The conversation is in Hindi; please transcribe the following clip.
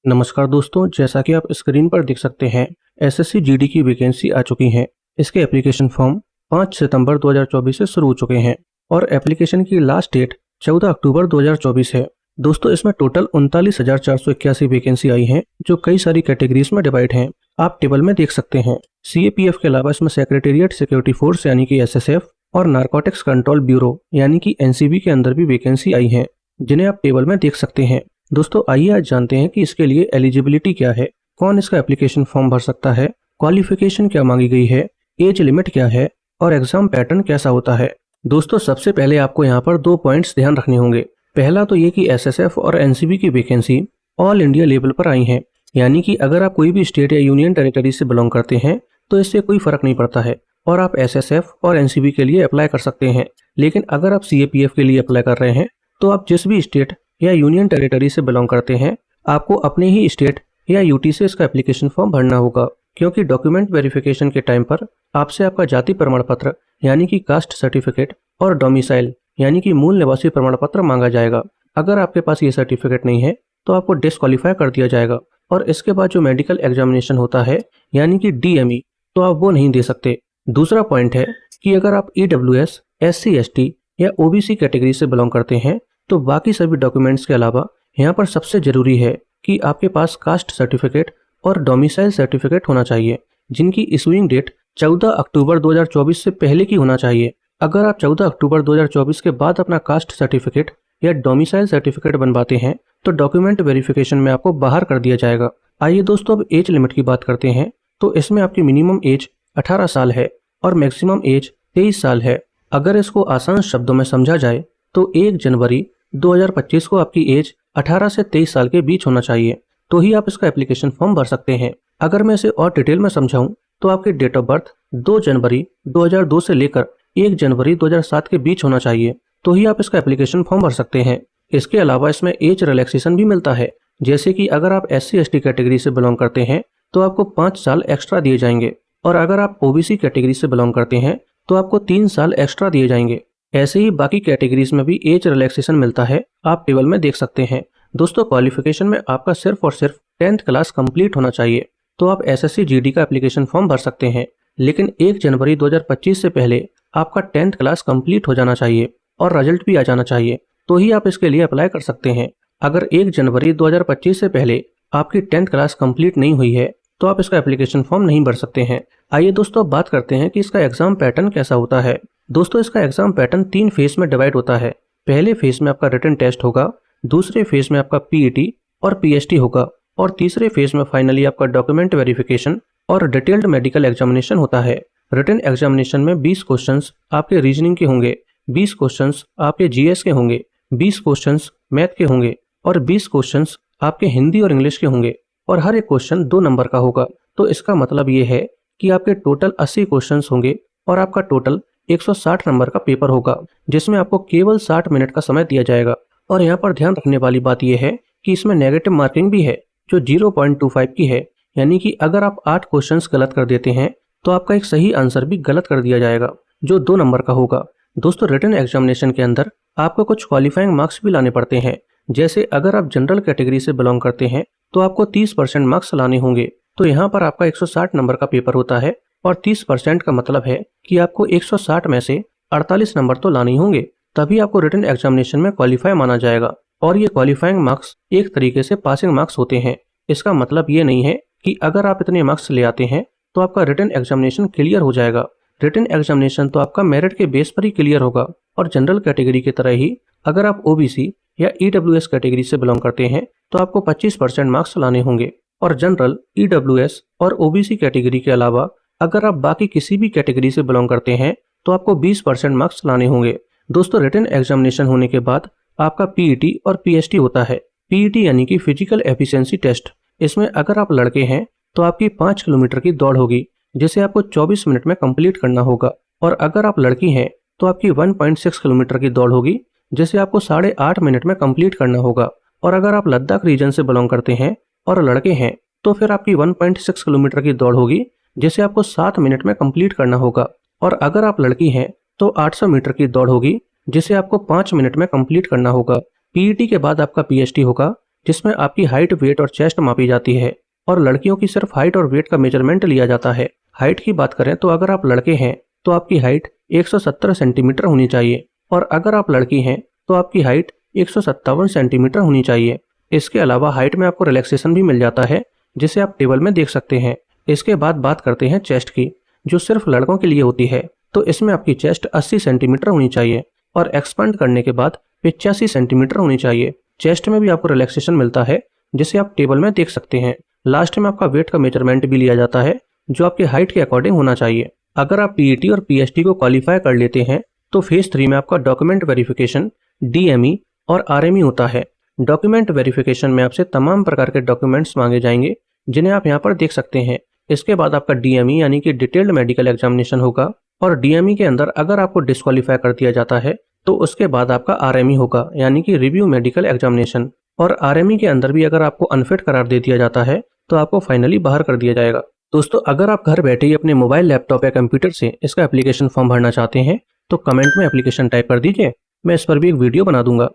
नमस्कार दोस्तों, जैसा कि आप स्क्रीन पर देख सकते हैं, एसएससी जीडी की वैकेंसी आ चुकी है। इसके एप्लीकेशन फॉर्म 5 सितंबर 2024 से शुरू हो चुके हैं और एप्लीकेशन की लास्ट डेट 14 अक्टूबर 2024 है। दोस्तों, इसमें टोटल 39,481 वैकेंसी आई हैं, जो कई सारी कैटेगरीज में डिवाइड हैं। आप टेबल में देख सकते हैं। सीएपीएफ के अलावा इसमें सेक्रेटेरिएट सिक्योरिटी फोर्स यानी कि एसएसएफ और नारकोटिक्स कंट्रोल ब्यूरो यानी कि एनसीबी के अंदर भी वैकेंसी आई है, जिन्हें आप टेबल में देख सकते हैं। दोस्तों, आइए आज जानते हैं कि इसके लिए एलिजिबिलिटी क्या है, कौन इसका एप्लीकेशन फॉर्म भर सकता है, क्वालिफिकेशन क्या मांगी गई है, एज लिमिट क्या है और एग्जाम पैटर्न कैसा होता है। दोस्तों, सबसे पहले आपको यहाँ पर 2 पॉइंट्स ध्यान रखने होंगे। पहला तो ये कि एसएसएफ और एनसीबी की वैकेंसी ऑल इंडिया लेवल पर आई हैं, यानी कि अगर आप कोई भी स्टेट या यूनियन टेरिटरी से बिलोंग करते हैं तो इससे कोई फर्क नहीं पड़ता है और आप एसएसएफ और एनसीबी के लिए अप्लाई कर सकते हैं। लेकिन अगर आप सीएपीएफ के लिए अप्लाई कर रहे हैं तो आप जिस भी स्टेट या यूनियन टेरिटरी से बिलोंग करते हैं, आपको अपने ही स्टेट या यूटी से इसका एप्लीकेशन फॉर्म भरना होगा, क्योंकि डॉक्यूमेंट वेरिफिकेशन के टाइम पर आपसे आपका जाति प्रमाण पत्र यानी कि कास्ट सर्टिफिकेट और डोमिसाइल यानी कि मूल निवासी प्रमाण पत्र मांगा जाएगा। अगर आपके पास ये सर्टिफिकेट नहीं है तो आपको डिस्क्वालीफाई कर दिया जाएगा और इसके बाद जो मेडिकल एग्जामिनेशन होता है यानी कि डीएमई, तो आप वो नहीं दे सकते। दूसरा पॉइंट है कि अगर आप ईडब्ल्यूएस, एससी, एसटी या ओबीसी कैटेगरी से बिलोंग करते हैं तो बाकी सभी डॉक्यूमेंट्स के अलावा यहाँ पर सबसे जरूरी है कि आपके पास कास्ट सर्टिफिकेट और डोमिसाइल सर्टिफिकेट होना चाहिए, जिनकी इशूइंग डेट 14 अक्टूबर 2024 से पहले की होना चाहिए। अगर आप 14 अक्टूबर 2024 के बाद अपना कास्ट सर्टिफिकेट या डोमिसाइल सर्टिफिकेट बनवाते हैं तो डॉक्यूमेंट वेरिफिकेशन में आपको बाहर कर दिया जाएगा। आइए दोस्तों, अब एज लिमिट की बात करते हैं। तो इसमें आपकी मिनिमम एज 18 साल है और मैक्सिमम एज 23 साल है। अगर इसको आसान शब्दों में समझा जाए तो 1 जनवरी 2025 को आपकी एज 18 से 23 साल के बीच होना चाहिए, तो ही आप इसका एप्लीकेशन फॉर्म भर सकते हैं। अगर मैं इसे और डिटेल में समझाऊं तो आपकी डेट ऑफ बर्थ 2 जनवरी 2002 से लेकर 1 जनवरी 2007 के बीच होना चाहिए, तो ही आप इसका एप्लीकेशन फॉर्म भर सकते हैं। इसके अलावा इसमें एज रिलैक्सेशन भी मिलता है, जैसे कि अगर आप SC ST कैटेगरी से बिलोंग करते हैं तो आपको 5 साल एक्स्ट्रा दिए जाएंगे और अगर आप OBC कैटेगरी से बिलोंग करते हैं तो आपको 3 साल एक्स्ट्रा दिए जाएंगे। ऐसे ही बाकी कैटेगरीज में भी एज रिलैक्सेशन मिलता है, आप टेबल में देख सकते हैं। दोस्तों, क्वालिफिकेशन में आपका सिर्फ और सिर्फ 10th क्लास कंप्लीट होना चाहिए, तो आप एसएससी जीडी का एप्लीकेशन फॉर्म भर सकते हैं। लेकिन 1 जनवरी 2025 से पहले आपका 10th क्लास कंप्लीट हो जाना चाहिए और रिजल्ट भी आ जाना चाहिए, तो ही आप इसके लिए अप्लाई कर सकते हैं। अगर 1 जनवरी 2025 से पहले आपकी 10th क्लास कंप्लीट नहीं हुई है तो आप इसका एप्लीकेशन फॉर्म नहीं भर सकते हैं। आइए दोस्तों, अब बात करते हैं कि इसका एग्जाम पैटर्न कैसा होता है। दोस्तों, इसका एग्जाम पैटर्न 3 फेज में डिवाइड होता है। पहले फेज में आपका रिटन टेस्ट होगा, दूसरे फेज में आपका पीईटी और पीएसटी होगा और तीसरे फेज में फाइनली आपका डॉक्यूमेंट वेरिफिकेशन और डिटेल्ड मेडिकल एग्जामिनेशन होता है। रिटन एग्जामिनेशन में 20 क्वेश्चंस आपके रीजनिंग के होंगे, 20 क्वेश्चंस आपके जीएस के होंगे, 20 क्वेश्चंस मैथ के होंगे और 20 क्वेश्चंस आपके हिंदी और इंग्लिश के होंगे और हर एक क्वेश्चन 2 नंबर का होगा। तो इसका मतलब ये है कि आपके टोटल 80 क्वेश्चंस होंगे और आपका टोटल 160 नंबर का पेपर होगा, जिसमें आपको केवल 60 मिनट का समय दिया जाएगा। और यहाँ पर ध्यान रखने वाली बात यह है कि इसमें नेगेटिव मार्किंग भी है, जो 0.25 की है, यानी कि अगर आप 8 क्वेश्चंस गलत कर देते हैं तो आपका एक सही आंसर भी गलत कर दिया जाएगा, जो 2 नंबर का होगा। दोस्तों, रिटन एग्जामिनेशन के अंदर आपको कुछ क्वालिफाइंग मार्क्स भी लाने पड़ते हैं, जैसे अगर आप जनरल कैटेगरी से बिलोंग करते हैं तो आपको 30% मार्क्स लाने होंगे। तो यहाँ पर आपका 160 नंबर का पेपर होता है और 30% का मतलब है कि आपको 160 में से 48 नंबर तो लाने होंगे, तभी आपको रिटन एग्जामिनेशन में क्वालिफाई माना जाएगा। और ये क्वालिफाइंग मार्क्स एक तरीके से पासिंग मार्क्स होते हैं। इसका मतलब ये नहीं है कि अगर आप इतने मार्क्स ले आते हैं तो आपका रिटन एग्जामिनेशन क्लियर हो जाएगा। रिटन एग्जामिनेशन तो आपका मेरिट के बेस पर ही क्लियर होगा और जनरल कैटेगरी की तरह ही अगर आप ओबीसी या ईडब्ल्यूएस कैटेगरी से बिलोंग करते हैं तो आपको 25% मार्क्स लाने होंगे और जनरल, ईडब्ल्यूएस और ओबीसी कैटेगरी के अलावा अगर आप बाकी किसी भी कैटेगरी से बिलोंग करते हैं तो आपको 20% मार्क्स लाने होंगे। दोस्तों, रिटन एग्जामिनेशन होने के बाद आपका पीईटी और पीएसटी होता है। पीईटी यानी कि फिजिकल एफिशिएंसी टेस्ट। इसमें अगर आप लड़के हैं तो आपकी 5 किलोमीटर की दौड़ होगी, जिसे आपको 24 मिनट में कंप्लीट करना होगा और अगर आप लड़की हैं तो आपकी 1.6 किलोमीटर की दौड़ होगी, जिसे आपको 8.5 मिनट में कंप्लीट करना होगा और अगर आप लद्दाख रीजन से बिलोंग करते हैं और लड़के हैं तो फिर आपकी 1.6 किलोमीटर की दौड़ होगी, जिसे आपको 7 मिनट में कंप्लीट करना होगा और अगर आप लड़की हैं तो 800 मीटर की दौड़ होगी, जिसे आपको 5 मिनट में कंप्लीट करना होगा। पीईटी के बाद आपका पीएसटी होगा, जिसमें आपकी हाइट, वेट और चेस्ट मापी जाती है और लड़कियों की सिर्फ हाइट और वेट का मेजरमेंट लिया जाता है। हाइट की बात करें तो अगर आप लड़के हैं तो आपकी हाइट 170 सेंटीमीटर होनी चाहिए और अगर आप लड़की हैं तो आपकी हाइट 157 सेंटीमीटर होनी चाहिए। इसके अलावा हाइट में आपको रिलैक्सेशन भी मिल जाता है, जिसे आप टेबल में देख सकते हैं। इसके बाद बात करते हैं चेस्ट की, जो सिर्फ लड़कों के लिए होती है। तो इसमें आपकी चेस्ट 80 सेंटीमीटर होनी चाहिए और एक्सपेंड करने के बाद 85 सेंटीमीटर होनी चाहिए। चेस्ट में भी आपको रिलैक्सेशन मिलता है, जिसे आप टेबल में देख सकते हैं। लास्ट में आपका वेट का मेजरमेंट भी लिया जाता है, जो आपकी हाइट के अकॉर्डिंग होना चाहिए। अगर आप पीईटी और पीएचडी को क्वालिफाई कर लेते हैं तो फेज 3 में आपका डॉक्यूमेंट वेरिफिकेशन, डीएमई और आरएमई होता है। डॉक्यूमेंट वेरिफिकेशन में आपसे तमाम प्रकार के डॉक्यूमेंट्स मांगे जाएंगे, जिन्हें आप यहाँ पर देख सकते हैं। इसके बाद आपका डीएमई यानी कि डिटेल्ड मेडिकल एग्जामिनेशन होगा और डीएमई के अंदर अगर आपको डिस्क्वालीफाई कर दिया जाता है तो उसके बाद आपका आरएमई होगा, यानी कि रिव्यू मेडिकल एग्जामिनेशन। और आरएमई के अंदर भी अगर आपको अनफिट करार दे दिया जाता है तो आपको फाइनली बाहर कर दिया जाएगा। दोस्तों, अगर आप घर बैठे ही अपने मोबाइल, लैपटॉप या कंप्यूटर से इसका एप्लीकेशन फॉर्म भरना चाहते हैं तो कमेंट में एप्लीकेशन टाइप कर दीजिए, मैं इस पर भी एक वीडियो बना दूंगा।